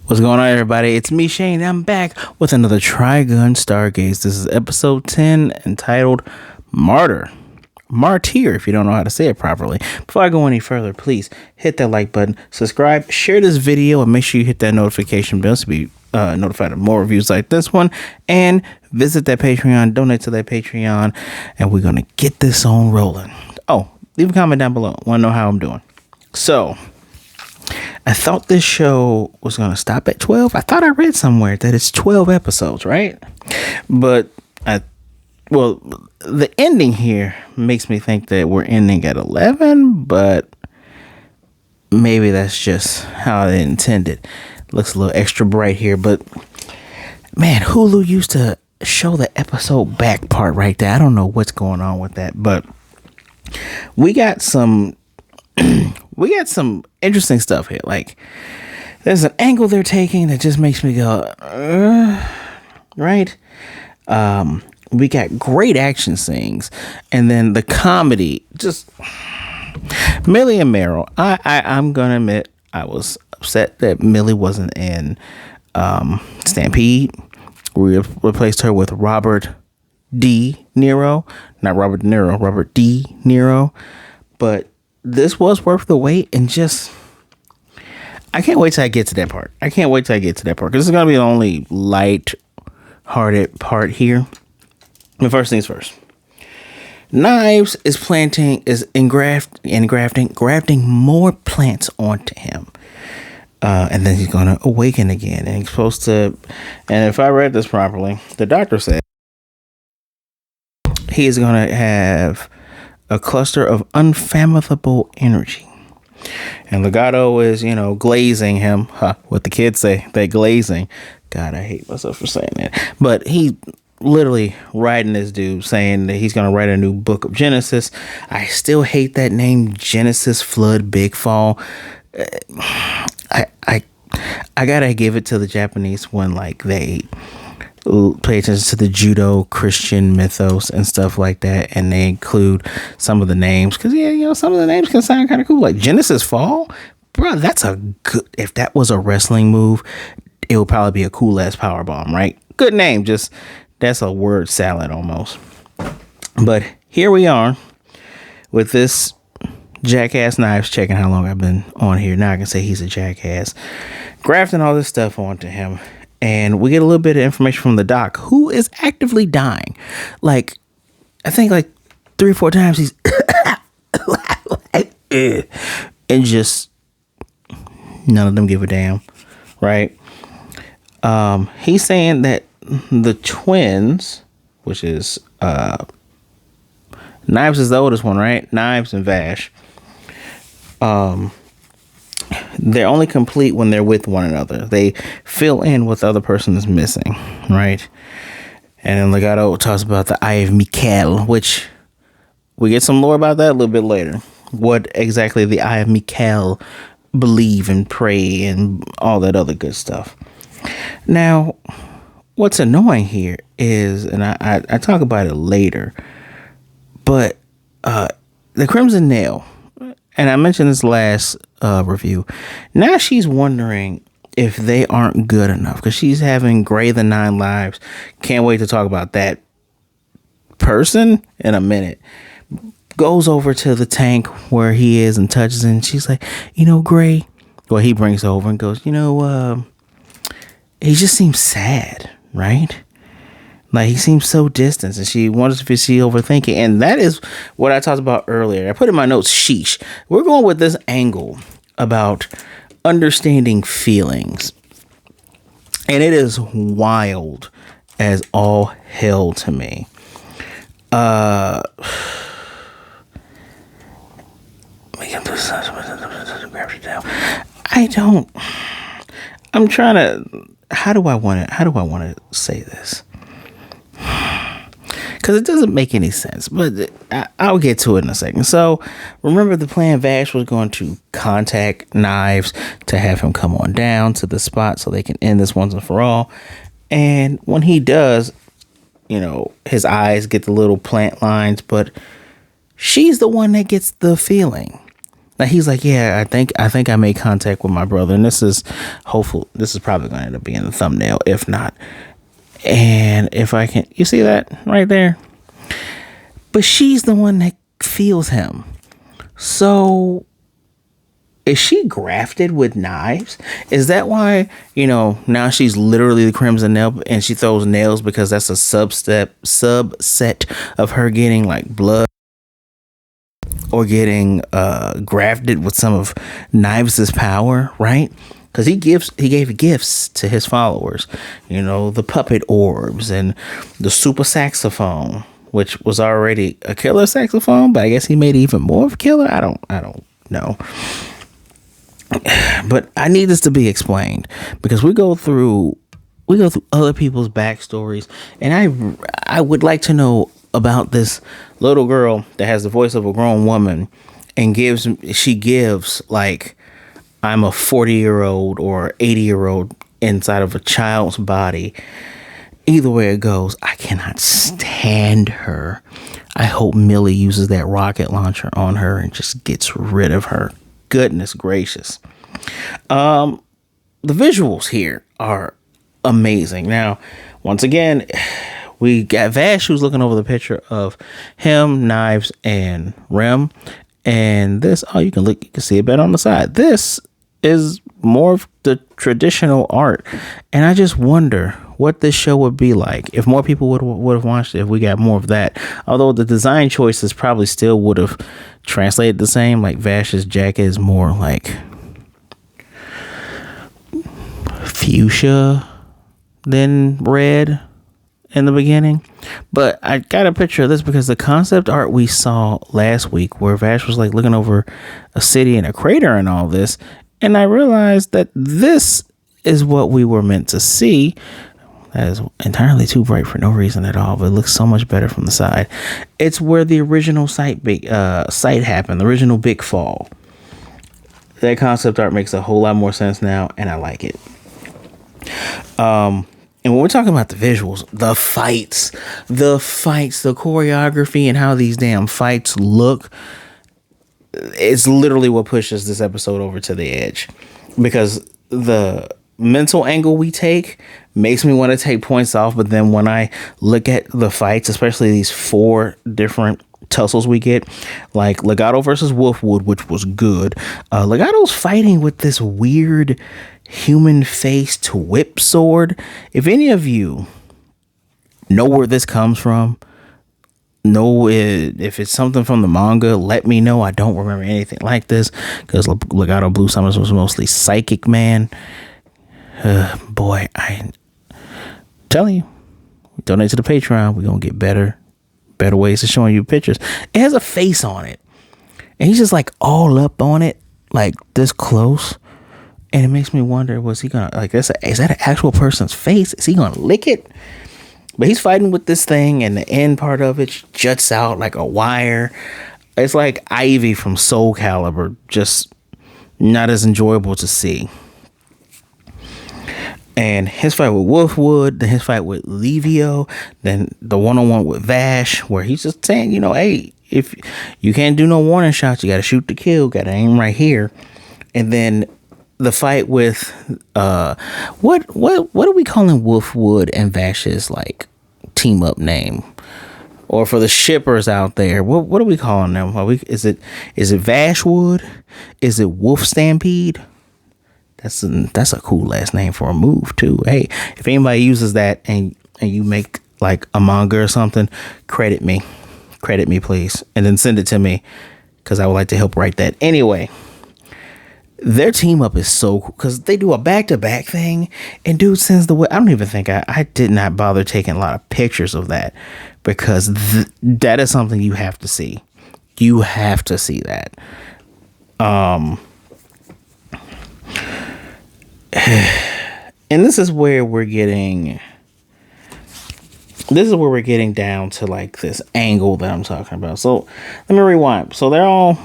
What's going on, everybody? It's me, Shane. I'm back with another Trigun Stargaze. This is episode 10 entitled Martyr. Martyr, if you don't know how to say it properly. Before I go any further, please hit that like button, subscribe, share this video, and make sure you hit that notification bell to be notified of more reviews like this one. And visit that Patreon, donate to that Patreon, and we're going to get this on rolling. Oh, leave a comment down below. Want to know how I'm doing. So, I thought this show was going to stop at 12. I thought I read somewhere that it's 12 episodes, right? But, the ending here makes me think that we're ending at 11, but maybe that's just how they intended. Looks a little extra bright here, but man, Hulu used to show the episode back part right there. I don't know what's going on with that, but we got some interesting stuff here. Like, there's an angle they're taking that just makes me go, right? We got great action scenes, and then the comedy, just Millie and Meryl. I'm gonna admit I was upset that Millie wasn't in Stampede. We replaced her with Robert D. Niro, not Robert De Niro, Robert D. Niro, but this was worth the wait, and just I can't wait till I get to that part. Because this is gonna be the only light-hearted part here. But first things first. Knives is grafting more plants onto him, and then he's gonna awaken again, and he's supposed to. And if I read this properly, the doctor said he is gonna have a cluster of unfathomable energy. And Legato is, glazing him. What the kids say, they glazing. God, I hate myself for saying that. But he literally writing this dude saying that he's going to write a new book of Genesis. I still hate that name, Genesis, Flood, Big Fall. I gotta give it to the Japanese when they pay attention to the judo Christian mythos and stuff like that, and they include some of the names, because some of the names can sound kind of cool, like Genesis Fall. Bro, that's a good, if that was a wrestling move, it would probably be a cool ass power bomb, right? Good name, just that's a word salad almost. But here we are with this jackass Knives, checking how long I've been on here. Now I can say he's a jackass, grafting all this stuff onto him. And we get a little bit of information from the doc, who is actively dying. I think 3 or 4 times he's and just none of them give a damn, right? He's saying that the twins, which is Knives is the oldest one, right? Knives and Vash. They're only complete when they're with one another. They fill in what the other person is missing, right? And then Legato talks about the Eye of Mikhail, which we get some lore about that a little bit later. What exactly the Eye of Mikhail believe and pray and all that other good stuff. Now, what's annoying here is, and I talk about it later, but the Crimson Nail, and I mentioned this last review. Now she's wondering if they aren't good enough, because she's having Gray the 9 Lives. Can't wait to talk about that person in a minute. Goes over to the tank where he is and touches it, and she's like, Gray. Well, he brings her over and goes, he just seems sad, right? He seems so distant, and she wonders if she overthinking. And that is what I talked about earlier. I put in my notes, sheesh. We're going with this angle about understanding feelings. And it is wild as all hell to me. I'm trying to, how do I want to say this? Because it doesn't make any sense, but I'll get to it in a second. So remember, the plan, Vash was going to contact Knives to have him come on down to the spot so they can end this once and for all. And when he does, his eyes get the little plant lines, but she's the one that gets the feeling. Now he's like, yeah, I think I made contact with my brother, and this is hopeful. This is probably going to end up being the thumbnail, if not. And if I can, you see that right there? But she's the one that feels him. So is she grafted with knives? Is that why, now she's literally the Crimson Nail and she throws nails because that's a subset of her getting like blood or getting grafted with some of Knives' power, right? Because he gave gifts to his followers, the puppet orbs and the super saxophone, which was already a killer saxophone, but I guess he made it even more of a killer. I don't know. But I need this to be explained because we go through other people's backstories, and I would like to know about this little girl that has the voice of a grown woman and she gives like I'm a 40-year-old or 80-year-old inside of a child's body. Either way it goes, I cannot stand her. I hope Millie uses that rocket launcher on her and just gets rid of her. Goodness gracious. The visuals here are amazing. Now, once again, we got Vash who's looking over the picture of him, Knives, and Rem. And this, you can see it better on the side. This is more of the traditional art. And I just wonder what this show would be like if more people would have watched it, if we got more of that. Although the design choices probably still would have translated the same. Like Vash's jacket is more like fuchsia than red in the beginning. But I got a picture of this because the concept art we saw last week where Vash was like looking over a city and a crater and all this, and I realized that this is what we were meant to see. That is entirely too bright for no reason at all, but it looks so much better from the side. It's where the original site happened, the original big fall. That concept art makes a whole lot more sense now, and I like it. And when we're talking about the visuals, the fights, the choreography, and how these damn fights look, it's literally what pushes this episode over to the edge. Because the mental angle we take makes me want to take points off, but then when I look at the fights, especially these 4 different tussles we get, like Legato versus Wolfwood, which was good. Legato's fighting with this weird human-faced whip sword. If any of you know where this comes from, if it's something from the manga, let me know. I don't remember anything like this because Legato Bluesummers was mostly Psychic Man. Boy, I'm telling you, donate to the Patreon. We're gonna get better ways of showing you pictures. It has a face on it, and he's just like all up on it, like this close. And it makes me wonder, was he gonna is that an actual person's face? Is he gonna lick it? But he's fighting with this thing, and the end part of it juts out like a wire. It's like Ivy from Soul Calibur, just not as enjoyable to see. And his fight with Wolfwood, then his fight with Levio, then the one-on-one with Vash, where he's just saying, hey, if you can't do no warning shots, you got to shoot to kill, got to aim right here. And then the fight with what are we calling Wolfwood and Vash's like team up name? Or for the shippers out there, what are we calling them? Is it Vashwood? Is it Wolf Stampede? That's a cool last name for a move too. Hey, if anybody uses that and you make like a manga or something, credit me please, and then send it to me because I would like to help write that. Anyway, their team up is so cool because they do a back-to-back thing, and dude sends the way. I don't even think I did not bother taking a lot of pictures of that because that is something you have to see. You have to see that. And this is where we're getting down to like this angle that I'm talking about. So let me rewind. So they're all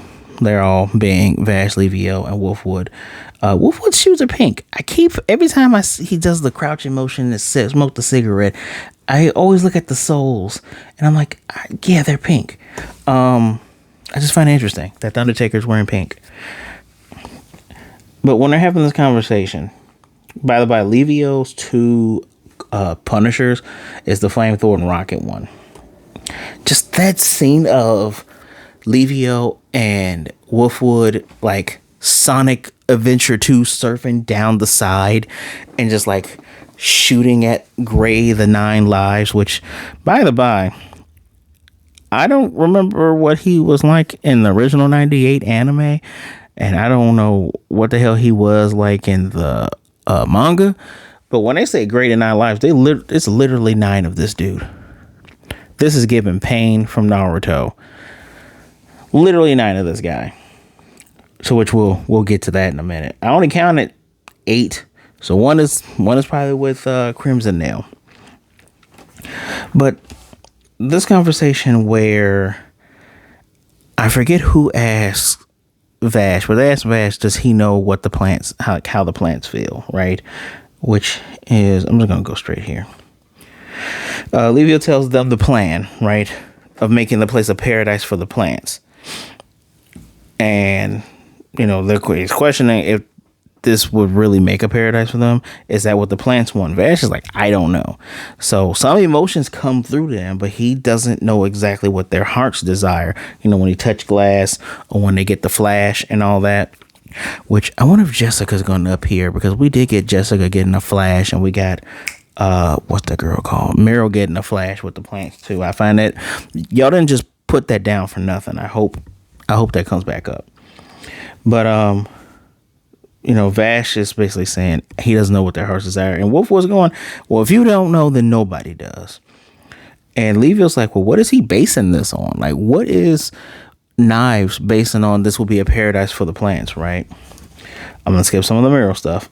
being Vash, Levio, and Wolfwood. Wolfwood's shoes are pink. Every time he does the crouching motion and smoke the cigarette, I always look at the soles and I'm like, yeah, they're pink. I just find it interesting that the Undertaker's wearing pink. But when they're having this conversation, by the by, Livio's two Punishers is the Flamethrower and Rocket one. Just that scene of Livio and Wolfwood, like Sonic Adventure 2 surfing down the side and just like shooting at Gray the 9 Lives, which, by the by, I don't remember what he was like in the original 98 anime, and I don't know what the hell he was like in the manga. But when they say Gray the 9 Lives, it's literally 9 of this dude. This is giving Pain from Naruto. Literally 9 of this guy. So which we'll get to that in a minute. I only counted 8. So one is probably with Crimson Nail. But this conversation where I forget who asked Vash, but they asked Vash, does he know what the plants, how the plants feel, right? Which is, I'm just gonna go straight here. Livio tells them the plan, right, of making the place a paradise for the plants. And, you know, he's questioning if this would really make a paradise for them. Is that what the plants want? Vash is like, I don't know. So some emotions come through to him, but he doesn't know exactly what their hearts desire. You know, when he touch glass or when they get the flash and all that. Which I wonder if Jessica's going to appear, because we did get Jessica getting a flash, and we got what's the girl called? Meryl getting a flash with the plants too. I find that y'all didn't just put that down for nothing. I hope that comes back up. But you know, Vash is basically saying he doesn't know what their hearts desire. And Wolf was going, well, if you don't know, then nobody does. And Livio's like, well, what is he basing this on? Like, what is Knives basing on? This will be a paradise for the plants, right? I'm gonna skip some of the Meryl stuff.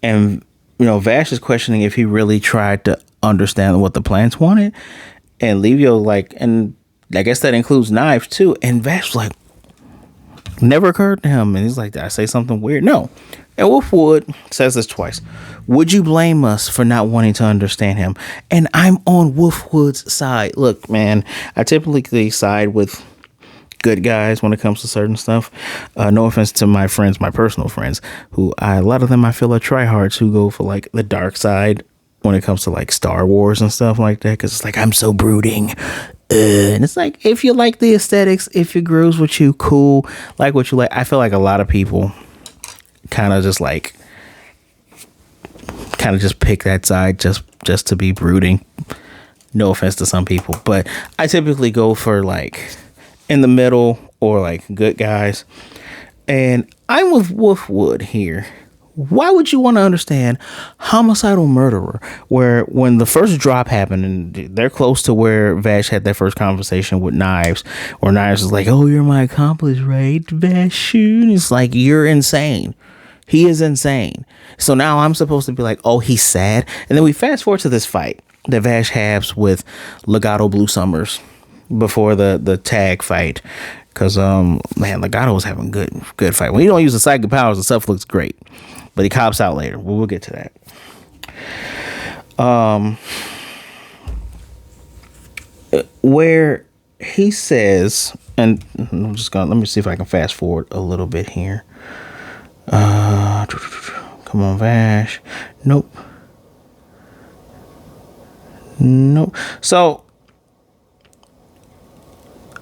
And you know, Vash is questioning if he really tried to understand what the plants wanted. And Livio like, and I guess that includes Knives too. And Vash was like, never occurred to him. And he's like, did I say something weird? No. And Wolfwood says this twice. Would you blame us for not wanting to understand him? And I'm on Wolfwood's side. Look, man, I typically side with good guys when it comes to certain stuff. No offense to my friends, my personal friends, who a lot of them I feel are tryhards who go for like the dark side when it comes to like Star Wars and stuff like that. Because it's like, I'm so brooding. And it's like, if you like the aesthetics, if it grows with you, cool. Like what you like. I feel like a lot of people kind of just pick that side just to be brooding. No offense to some people, but I typically go for like in the middle or like good guys. And I'm with Wolfwood here. Why would you want to understand homicidal murderer, where when the first drop happened and they're close to where Vash had that first conversation with Knives, where Knives is like, oh, you're my accomplice, right, Vash? It's like, you're insane. He is insane. So now I'm supposed to be like, oh, he's sad. And then we fast forward to this fight that Vash has with Legato Bluesummers before the tag fight. Because, man, Legato was having good fight. When he don't use the psychic powers, the stuff looks great. But he cops out later. We'll get to that. Where he says, and I'm just gonna, let me see if I can fast forward a little bit here. Come on, Vash. Nope. So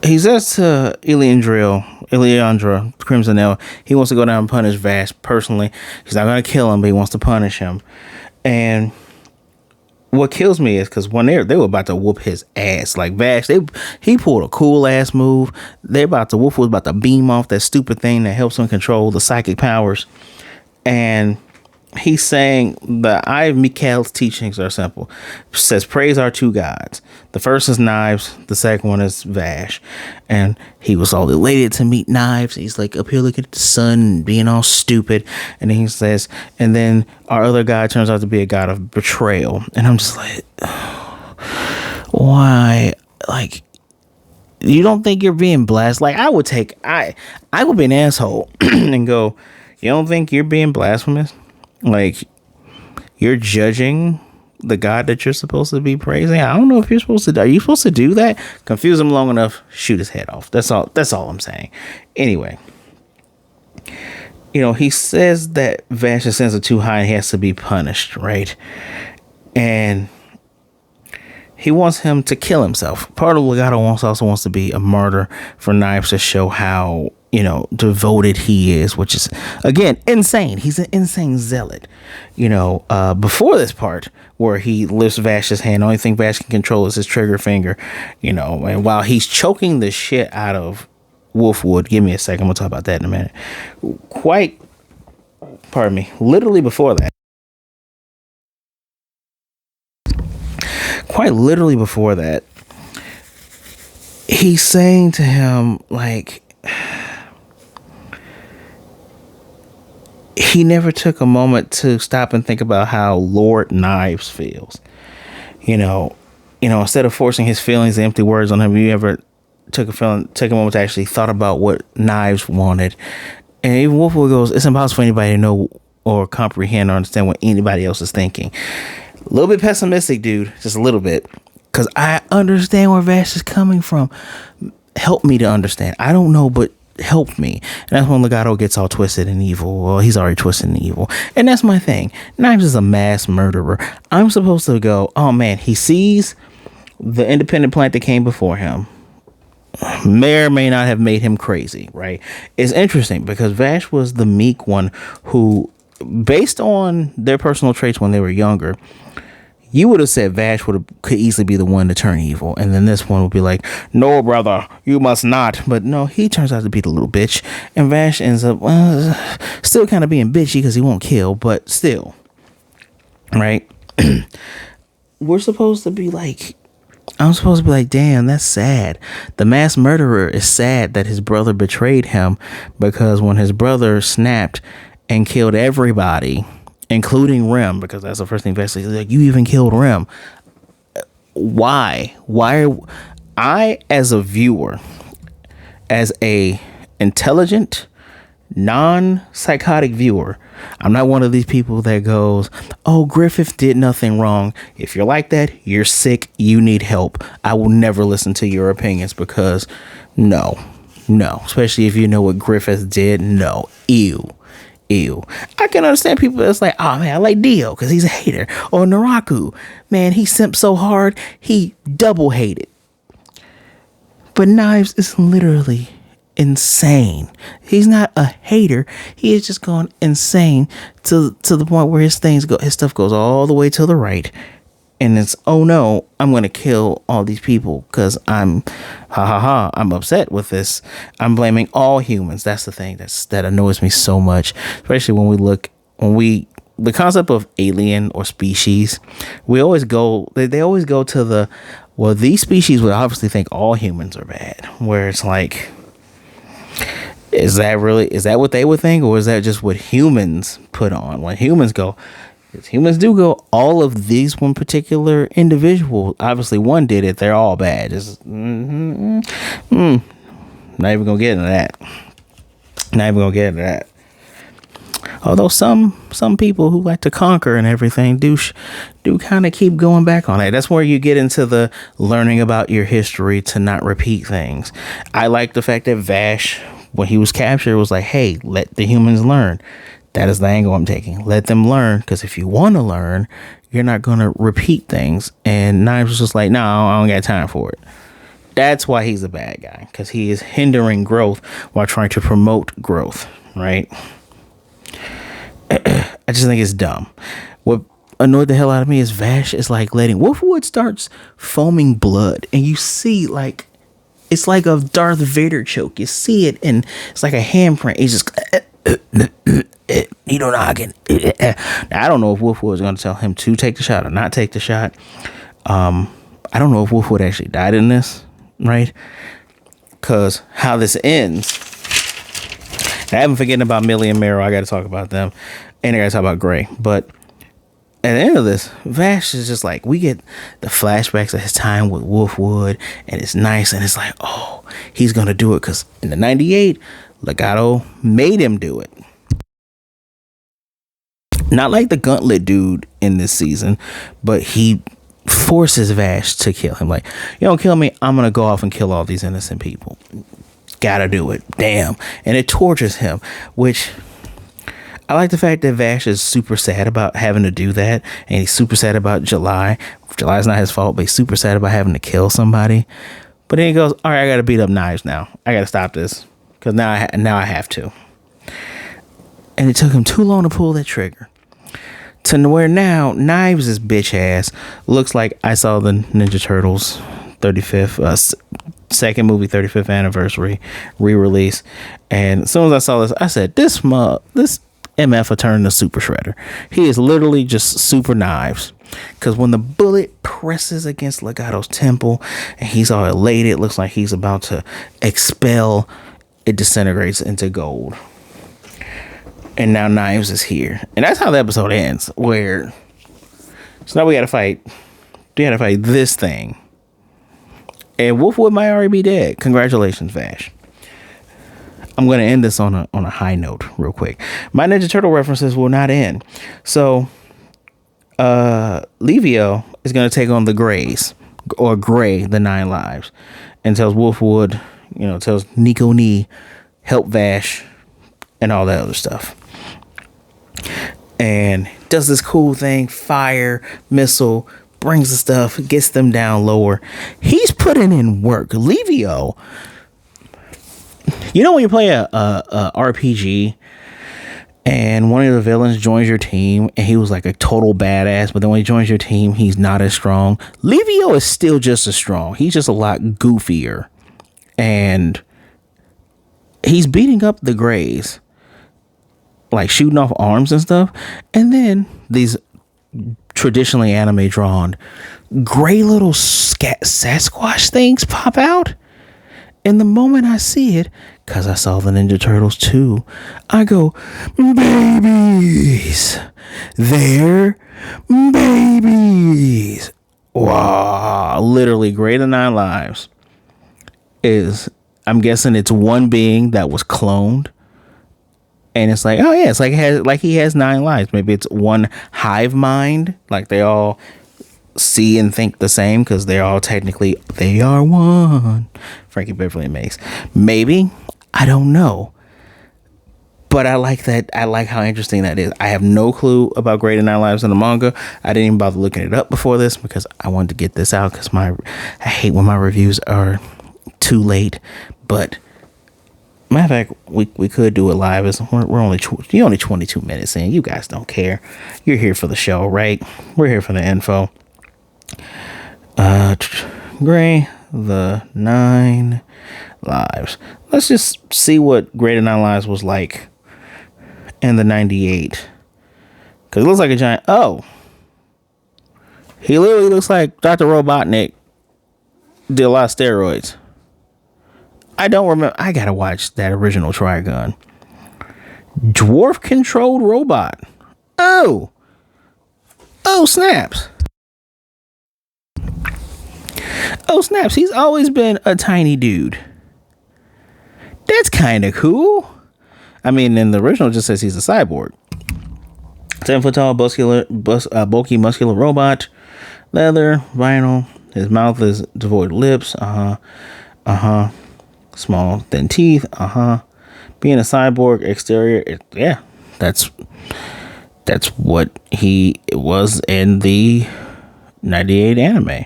he says to Eliandra Crimson Nail, he wants to go down and punish Vash personally. He's not going to kill him, but he wants to punish him. And what kills me is because when they were about to whoop his ass, like Vash, he pulled a cool ass move. Wolf was about to beam off that stupid thing that helps him control the psychic powers. And he's saying the Eye of Mikhail's teachings are simple. It says, praise our two gods. The first is Knives. The second one is Vash. And he was all elated to meet Knives. He's like up here looking at the sun and being all stupid. And then he says, and then our other god turns out to be a god of betrayal. And I'm just like, why? Like, you don't think you're being blessed? Like, I would be an asshole and go, you don't think you're being blasphemous? Like, you're judging the god that you're supposed to be praising? I don't know if you're supposed to. Are you supposed to do that? Confuse him long enough, shoot his head off. That's all. That's all I'm saying. Anyway, he says that Vash's sins are too high and he has to be punished, right? And he wants him to kill himself. Part of Legato also wants to be a martyr for Knives to show how, devoted he is, which is, again, insane. He's an insane zealot. Before this part where he lifts Vash's hand, the only thing Vash can control is his trigger finger, and while he's choking the shit out of Wolfwood, give me a second, we'll talk about that in a minute. Literally before that. Quite literally before that, he's saying to him, like, he never took a moment to stop and think about how Lord Knives feels. Instead of forcing his feelings and empty words on him, you ever took a moment to actually thought about what Knives wanted. And even Wolfwood goes, it's impossible for anybody to know or comprehend or understand what anybody else is thinking. A little bit pessimistic, dude. Just a little bit. Because I understand where Vash is coming from. Help me to understand. I don't know, but help me. And that's when Legato gets all twisted and evil. Well, he's already twisted and evil. And that's my thing. Knives is a mass murderer. I'm supposed to go, oh man, he sees the independent plant that came before him. May or may not have made him crazy, right? It's interesting because Vash was the meek one who, based on their personal traits when they were younger, you would have said Vash could easily be the one to turn evil. And then this one would be like, no, brother, you must not. But no, he turns out to be the little bitch. And Vash ends up still kind of being bitchy because he won't kill, but still. Right? We're supposed to be like, I'm supposed to be like, damn, that's sad. The mass murderer is sad that his brother betrayed him, because when his brother snapped and killed everybody, including Rem, because that's the first thing Vash says, like, you even killed Rem. Why? I, as a viewer, as a intelligent, non-psychotic viewer, I'm not one of these people that goes, oh, Griffith did nothing wrong. If you're like that, you're sick, you need help. I will never listen to your opinions, because no, especially if you know what Griffith did. No, ew. I can understand people that's like, oh man, I like Dio because he's a hater, or Naraku, man, he simped so hard he double hated. But Knives is literally insane. He's not a hater, he is just gone insane to the point where his stuff goes all the way to the right, and it's, oh no, I'm gonna kill all these people because I'm I'm upset with this. I'm blaming all humans. That's the thing that annoys me so much, especially the concept of alien or species. They always go to these species would obviously think all humans are bad, where it's like, is that what they would think, or is that just what humans put on? When humans do go, all of these one particular individual, obviously one did it, they're all bad. Just not even gonna get into that. Although some people who like to conquer and everything do kind of keep going back on it. That's where you get into the learning about your history to not repeat things. I like the fact that Vash, when he was captured, was like, hey, let the humans learn. That is the angle I'm taking. Let them learn, because if you want to learn, you're not going to repeat things. And Knives was just like, no, I don't got time for it. That's why he's a bad guy, because he is hindering growth while trying to promote growth, right? I just think it's dumb. What annoyed the hell out of me is Vash is like letting Wolfwood starts foaming blood, and you see, like, it's like a Darth Vader choke. You see it, and it's like a handprint. He's just knocking. Now, I don't know if Wolfwood was going to tell him to take the shot or not take the shot. I don't know if Wolfwood actually died in this, right? Because how this ends, I haven't forgotten about Millie and Meryl. I got to talk about them, and I got to talk about Gray. But at the end of this, Vash is just like, we get the flashbacks of his time with Wolfwood, and it's nice, and it's like, oh, he's going to do it, because in the 98, Legato made him do it. Not like the gauntlet dude in this season, but he forces Vash to kill him. Like, you don't kill me, I'm gonna go off and kill all these innocent people. Gotta do it. Damn. And it tortures him, which I like the fact that Vash is super sad about having to do that, and he's super sad about July. July's not his fault, but he's super sad about having to kill somebody. But then he goes, all right, I gotta beat up Knives now. I gotta stop this, because now I have to. And it took him too long to pull that trigger. To where now Knives' bitch ass looks like I saw the Ninja Turtles 35th second movie 35th anniversary re-release, and as soon as I saw this, I said, this MF will turn into Super Shredder. He is literally just Super Knives, because when the bullet presses against Legato's temple and he's all elated, it looks like he's about to expel, it disintegrates into gold. And now Knives is here. And that's how the episode ends. Where, so now we gotta fight this thing. And Wolfwood might already be dead. Congratulations, Vash. I'm gonna end this on a high note real quick. My Ninja Turtle references will not end. So Livio is gonna take on the Greys, or Gray, the 9 lives, and tells Wolfwood, tells Nico Ni, help Vash, and all that other stuff. And does this cool thing, fire, missile, brings the stuff, gets them down lower. He's putting in work. Livio, when you play a RPG and one of the villains joins your team and he was like a total badass, but then when he joins your team, he's not as strong. Livio is still just as strong. He's just a lot goofier. And he's beating up the Greys, like shooting off arms and stuff. And then these traditionally anime drawn gray little Sasquatch things pop out. And the moment I see it, because I saw the Ninja Turtles too, I go, babies, they're babies. Wow, literally Greater 9 Lives is, I'm guessing it's one being that was cloned. And it's like, oh yeah, it's like he has 9 lives. Maybe it's one hive mind, like they all see and think the same because they're all technically, they are one. Frankie Beverly makes. Maybe, I don't know. But I like that. I like how interesting that is. I have no clue about Greater 9 Lives in the manga. I didn't even bother looking it up before this because I wanted to get this out because I hate when my reviews are too late. But matter of fact, we could do it live. You're only 22 minutes in. You guys don't care. You're here for the show, right? We're here for the info. Gray, the 9 Lives. Let's just see what Greater 9 Lives was like in the 98. Because it looks like a giant. Oh. He literally looks like Dr. Robotnik did a lot of steroids. I don't remember. I gotta watch that original Trigun. Dwarf controlled robot. Oh snaps. Oh snaps. He's always been a tiny dude. That's kind of cool. I mean, in the original, it just says he's a cyborg. 10-foot tall, bulky, muscular robot. Leather, vinyl. His mouth is devoid of lips. Small, thin teeth. Being a cyborg exterior. That's what he was in the 98 anime,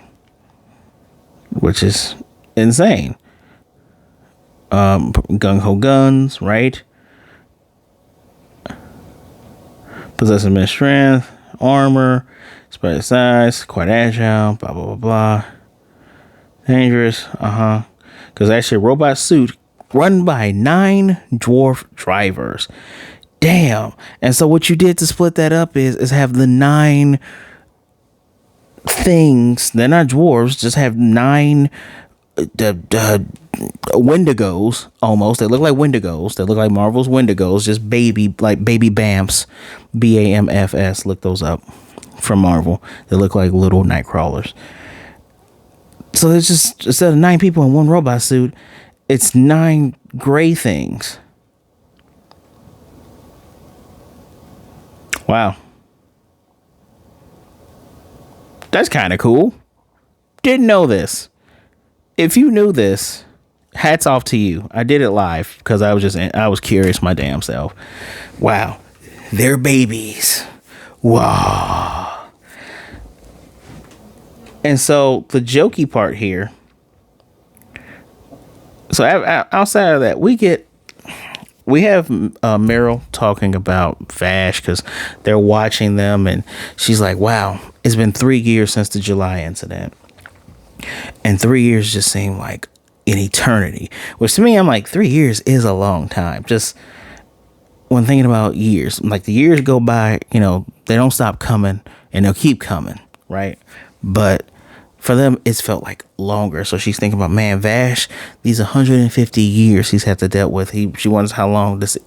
which is insane. Gung-ho guns, right? Possesses immense strength, armor, spread size, quite agile, blah, blah, blah, blah. Dangerous, because actually a robot suit run by 9 dwarf drivers. Damn. And so what you did to split that up is have the 9 things. They're not dwarves, just have 9 Wendigos almost. They look like Wendigos. They look like Marvel's Wendigos, just baby Bamfs. BAMFS. Look those up from Marvel. They look like little night crawlers. So it's just, instead of 9 people in one robot suit, it's 9 gray things. Wow. That's kind of cool. Didn't know this. If you knew this, hats off to you. I did it live because I was curious my damn self. Wow. They're babies. Wow. And so the jokey part here. So outside of that, we have Meryl talking about Vash because they're watching them, and she's like, wow, it's been 3 years since the July incident. And 3 years just seem like an eternity. Which to me, I'm like, 3 years is a long time. Just when thinking about years, like the years go by, you know, they don't stop coming and they'll keep coming, right? But for them, it's felt like longer. So she's thinking about, man, Vash, these 150 years he's had to deal with. She wonders how long this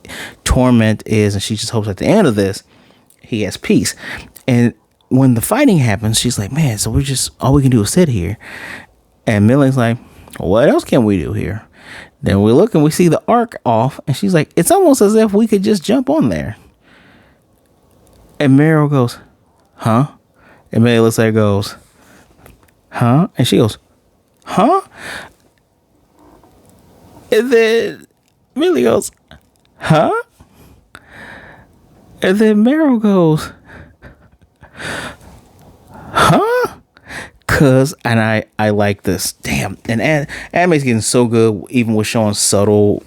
torment is, and she just hopes at the end of this, he has peace. And when the fighting happens, she's like, man, so all we can do is sit here. And Millie's like, what else can we do here? Then we look and we see the arc off, and she's like, it's almost as if we could just jump on there. And Meryl goes, huh? And Millie looks at her, goes, huh? And she goes, huh? And then Millie goes, huh? And then Meryl goes, huh? And I like this. Damn. And anime's getting so good, even with showing subtle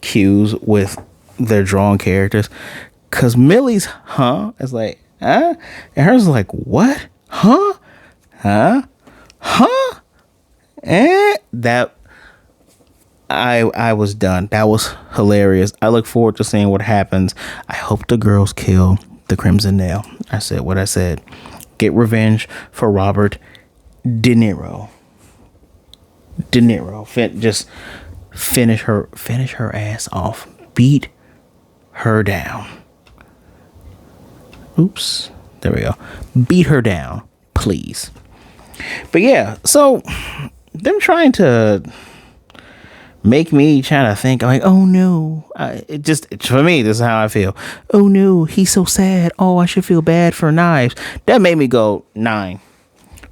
cues with their drawn characters. Cause Millie's huh is like, huh? And hers is like, what? Huh? Huh? Huh? And that I was done. That was hilarious. I look forward to seeing what happens. I hope the girls kill the Crimson Nail. I said what I said. Get revenge for Robert De Niro. Just finish her ass off. Beat her down. Oops. There we go. Beat her down, please. But yeah, so them trying to make me trying to think like, oh no, for me, this is how I feel. Oh no, he's so sad. Oh, I should feel bad for Knives. That made me go 9.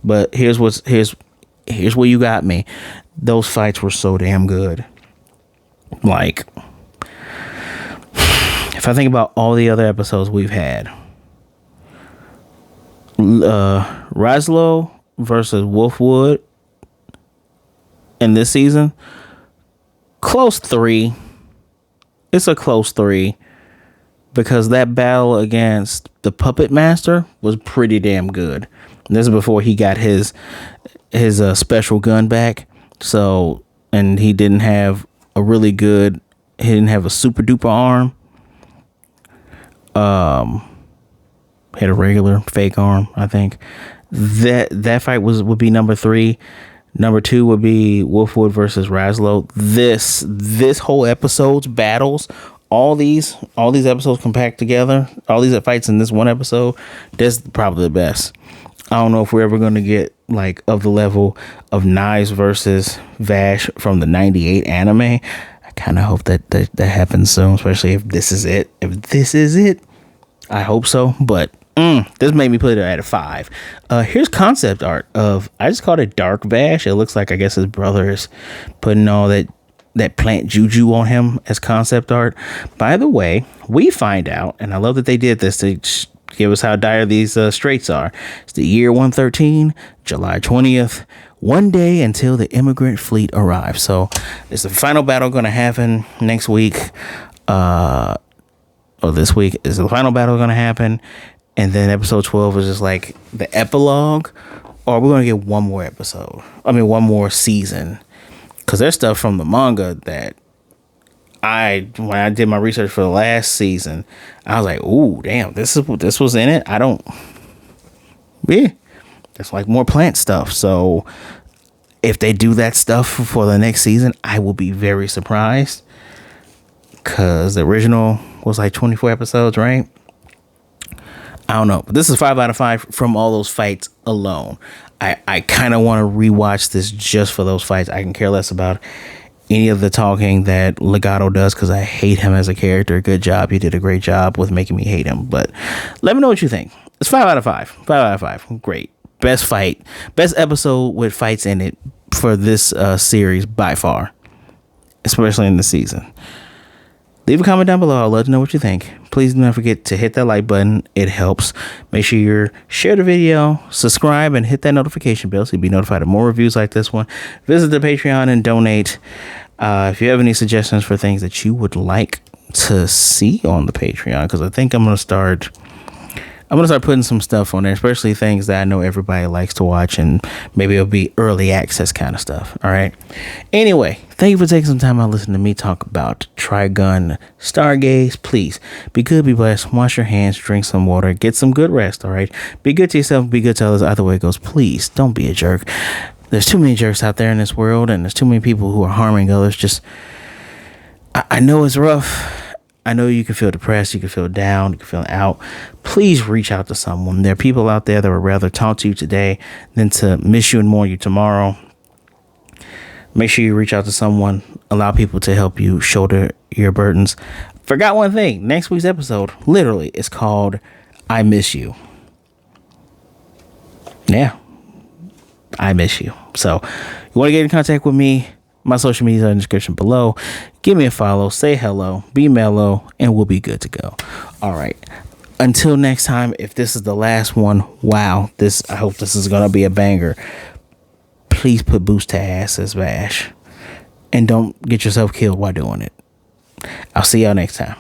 But here's where you got me. Those fights were so damn good. Like, if I think about all the other episodes we've had, Raslo versus Wolfwood in this season, close 3. It's a close 3 because that battle against the Puppet Master was pretty damn good. And this is before he got his special gun back. So, and he didn't have a super duper arm. Had a regular fake arm, I think. That fight would be number 3. Number 2 would be Wolfwood versus Raslo. This whole episode's battles, all these episodes compact together, all these fights in this one episode, that's probably the best. I don't know if we're ever going to get like of the level of Knives versus Vash from the 98 anime. I kind of hope that happens soon, especially if this is it. I hope so, but this made me put it at a 5. Here's concept art of, I just called it Dark Vash. It looks like, I guess his brother is putting all that plant juju on him as concept art. By the way, we find out, and I love that they did this to give us how dire these straits are. It's the year 113, July 20th, one day until the immigrant fleet arrives. So is the final battle going to happen next week? Or this week? Is the final battle going to happen? And then episode 12 is just like the epilogue? Or we're going to get one more season. Because there's stuff from the manga that when I did my research for the last season, I was like, ooh, damn, this was in it. There's like more plant stuff. So if they do that stuff for the next season, I will be very surprised. Because the original was like 24 episodes, right? I don't know. But this is 5 out of 5 from all those fights alone. I kind of want to rewatch this just for those fights. I can care less about any of the talking that Legato does because I hate him as a character. Good job. You did a great job with making me hate him. But let me know what you think. It's 5 out of 5. 5 out of 5. Great. best episode with fights in it for this series by far, especially in the season. Leave a comment down below. I'd love to know what you think. Please do not forget to hit that like button. It helps. Make sure you share the video, subscribe, and hit that notification bell so you'll be notified of more reviews like this one. Visit the Patreon and donate. If you have any suggestions for things that you would like to see on the Patreon, because I think I'm gonna start putting some stuff on there, especially things that I know everybody likes to watch, and maybe it'll be early access kind of stuff. All right. Anyway, thank you for taking some time out listening to me talk about Trigun Stargaze. Please be good, be blessed, wash your hands, drink some water, get some good rest. All right. Be good to yourself, be good to others. Either way it goes, please don't be a jerk. There's too many jerks out there in this world, and there's too many people who are harming others. I know it's rough. I know you can feel depressed, you can feel down, you can feel out. Please reach out to someone. There are people out there that would rather talk to you today than to miss you and mourn you tomorrow. Make sure you reach out to someone. Allow people to help you shoulder your burdens. Forgot one thing. Next week's episode, literally, is called I Miss You. Yeah. I miss you. So, you want to get in contact with me? My social media are in the description below. Give me a follow, say hello, be mellow, and we'll be good to go. All right. Until next time, if this is the last one, wow, I hope this is going to be a banger. Please put boost to ass as Vash. And don't get yourself killed while doing it. I'll see y'all next time.